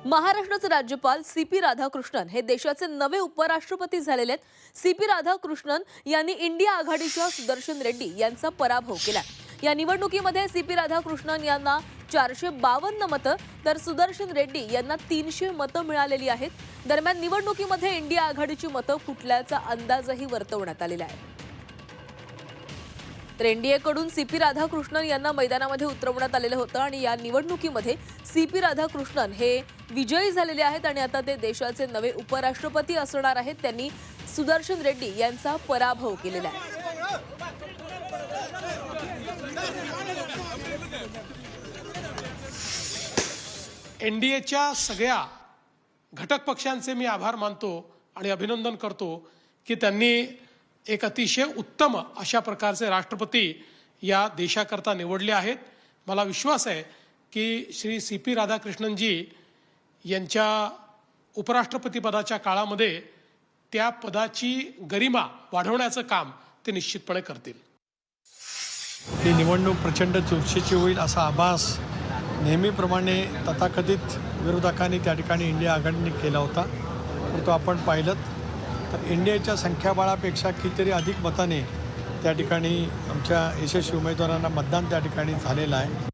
महाराष्ट्राचे राज्यपाल सी.पी. राधाकृष्णन हे देशाचे नवे उपराष्ट्रपती झालेले आहेत। सी.पी. राधाकृष्णन यांनी इंडिया आघाडीच्या सुदर्शन रेड्डी यांचा पराभव केला। या निवडणुकीमध्ये सी.पी. राधाकृष्णन यांना 452 मतं तर सुदर्शन रेड्डी यांना 300 मतं मिळालेली आहेत। दरम्यान निवडणुकीमध्ये इंडिया आघाडीची मतं फुटल्याचा अंदाजही वर्तवण्यात आलेला आहे। तर एनडीएकडून सी.पी. राधाकृष्णन यांना मैदानामध्ये उतरवण्यात आलेलं होतं आणि या निवडणुकीमध्ये सी.पी. राधाकृष्णन हे विजयी झालेले आहेत आणि आता ते देशाचे नवे उपराष्ट्रपती असणार आहेत। त्यांनी सुदर्शन रेड्डी यांचा पराभव केलेला आहे। एनडीएच्या सगळ्या घटक पक्षांचे मी आभार मानतो आणि अभिनंदन करतो की त्यांनी एक अतिशय उत्तम अशा प्रकारचे राष्ट्रपती या देशाकरता निवडले आहेत। मला विश्वास आहे की श्री सी.पी. राधाकृष्णनजी यांच्या उपराष्ट्रपती पदाच्या काळामध्ये त्या पदाची गरिमा वाढवण्याचं काम ते निश्चितपणे करतील। ही निवडणूक प्रचंड चुरशीची होईल असा आभास नेहमीप्रमाणे तथाकथित विरोधकांनी त्या ठिकाणी इंडिया आघाडीने केला होता, परंतु आपण पाहिलं तर इंडियाच्या संख्याबळापेक्षा कितीतरी अधिक मताने त्या ठिकाणी आमच्या यशस्वी उमेदवारांना मतदान त्या ठिकाणी झालेलं आहे।